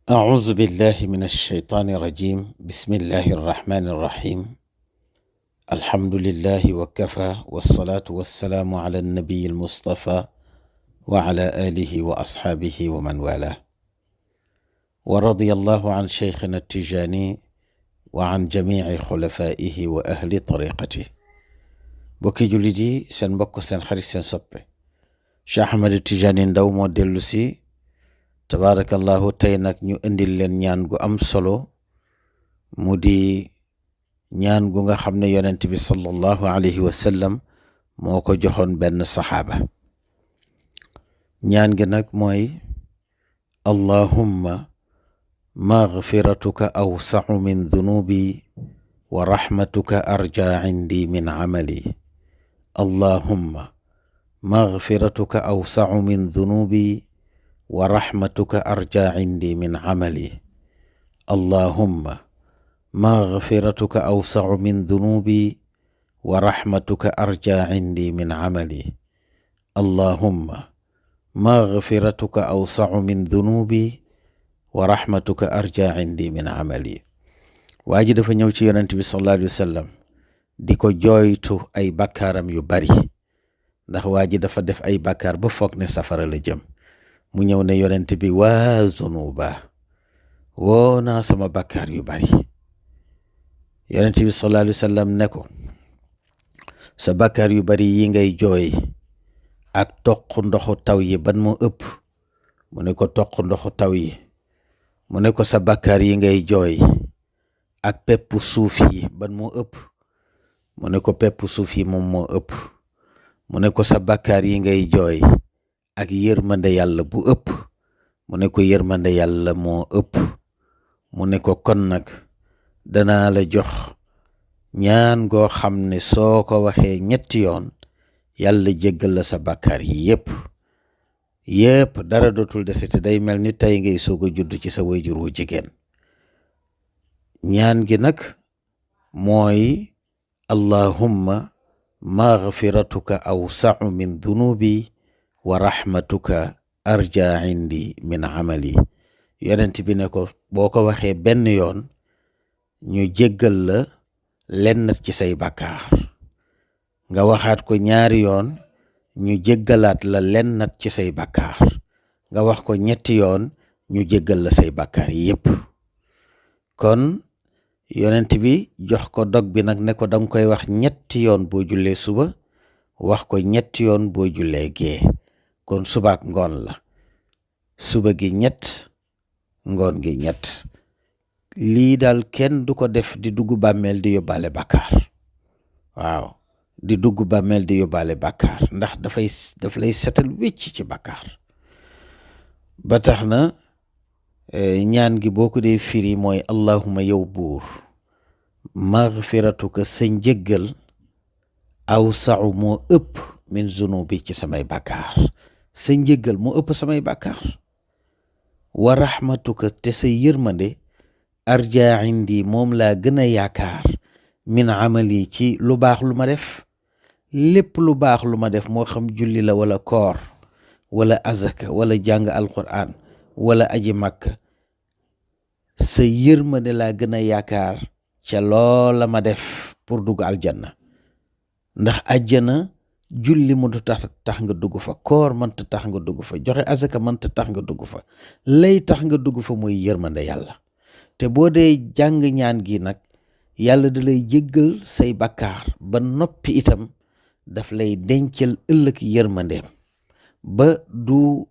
أعوذ بالله من الشيطان الرجيم. بسم الله الرحمن الرحيم. الحمد لله وكفى والصلاة والسلام على النبي المصطفى وعلى آله وأصحابه ومن والاه. ورضي الله عن شيخنا التجاني وعن جميع خلفائه وأهل طريقته. بوكي جوليدي سن بوكو سن خريج سن صبي Cheikh Ahmed Tidiane Ndao moo dellu si tabarakallahu tey nag ñu indil leen ñaan gu am solo mu di ñaan gu nga xam ne yonent bi sallallahu alayhi wa sallam moo ko joxoon benn saxaaba. ñaan gi nag mooy allahumma maghfiratuka awsa'u min dhunubi wa rahmatuka arja indi min amali. allahumma مغفرتك أوسع من ذنوبي ورحمتك أرجى عندي من عملي. اللهم مغفرتك أوسع من ذنوبي ورحمتك أرجى عندي من عملي. اللهم مغفرتك أوسع من ذنوبي ورحمتك أرجى عندي من عملي. واجد فنيوتي يونتبي صلى الله عليه وسلم ديكو جويتو أي بكارم يباري ndax waa ji dafa def ay bàkkaar ba foog ne safara la jëm mu ñëw ne yonent bi waa zunuba woo naa sama bàkkaar yu bari. yonent bi sallallahu alayhi wa sallam ne ko sa bàkkaar yu bari yi ngay jooy ak toq ndoxu taw yi ban moo ëpp. mu ne ko toq ndoxu taw yi. mu ne ko sa bàkkaar yi ngay jooy ak pepp suuf yi ban moo ëpp. mu ne ko pepp suuf yi moom moo ëpp. mu ne ko sa bàkkaar yi ngay jooy ak yërmande yàlla bu ëpp. mu ne ko yërmande yàlla moo ëpp. mu ne ko kon nag danaa la jox ñaan goo xam ne soo ko waxee ñetti yoon yàlla jéggal la sa bàkkaar yi yépp dara dootul desete day mel ni tey ngay soog a judd ci sa wayjur wu jigéen. ñaan gi nag mooy allahumma maghfiratuka awsa'u min dhunubi wa rahmatuka arja indi min amali. yonent bi ne ko boo ko waxee benn yoon ñu jéggal la lenn ci say bàkkaar nga waxaat ko ñaari yoon ñu jéggalaat la lenn ci say bàkkaar nga wax ko ñetti yoon ñu jéggal la say bàkkaar yépp. kon yonent bi jox ko dog bi nag ne ko danga koy wax ñetti yoon boo jullee suba wax ko ñetti yoon boo jullee gee. kon subaak ngoon la. suba gi ñett ngoon gi ñett. lii daal kenn du ko def di dugg bàmmeel di yóbbaale bàkkaar. waaw di dugg bàmmeel di yóbbaale bàkkaar ndax daf lay setal wécc ci bàkkaar. ba tax na ñaan gi boo ko dee firi mooy allahuma yow buur maghfiratuka sa njëggal awsa'u moo ëpp min zunubi ci samay bàkkaar. sa njëggal moo ëpp samay bàkkaar. wa rahmatuka te sa yërmande arja indi moom laa gën a yaakaar min amali ci lu baax lu ma def. lépp lu baax lu ma def moo xam julli la wala koor wala azaka wala jàng alquran wala aji makka sa yërmande laa gën a yaakaar ca loola ma def pour dugg aljanna. ndax àjjana julli mënta tax nga dugg fa, koor mënta tax nga dugg fa, joxe azaka mënta tax nga dugg fa. lay tax nga dugg fa mooy yërmande yàlla. te boo dee jàng ñaan gi nag yàlla da lay jéggal say bakkaar ba noppi itam daf lay dencal ëllëg yërmandeem ba du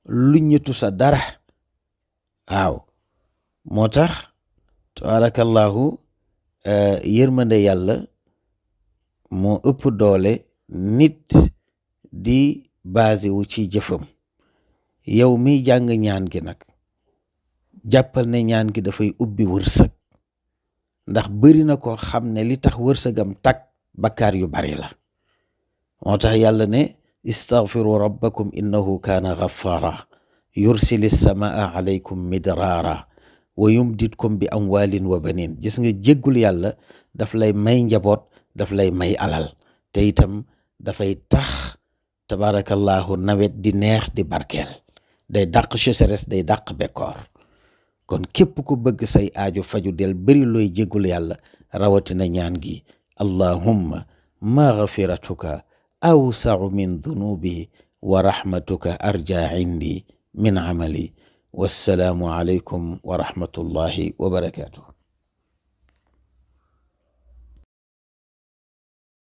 luññatu sa dara. waaw moo tax tabarakallahu yërmande yàlla moo ëpp doole nit di basé wu ci jëfam. yow miy jàng ñaan gi nag jàppal ne ñaan gi dafay ubbi wërsëg ndax bëri na ko xam ne li tax wërsëgam tag bakkaar yu bari la. moo tax yàlla ne istaghfiru rabbakum innahu kaana ghaffara yursili samaa alaykum midraara wa yumditkum bi amwalin wa banin. gis nga jéggul yàlla daf lay may njaboot, daf lay may alal, te itam dafay tax tabarakallahu nawet di neex di barkeel. day dàq sécheresse, day dàq bekkoor. kon képp ku bëgg say aajo faju del bëri looy jéggul yàlla rawatina ñaan gi allahumma maghfiratuka awsa'u min dunubi wa rahmatuka arja indi min amali wassalaamu alaykum wa rahmatullahi wa barakatuh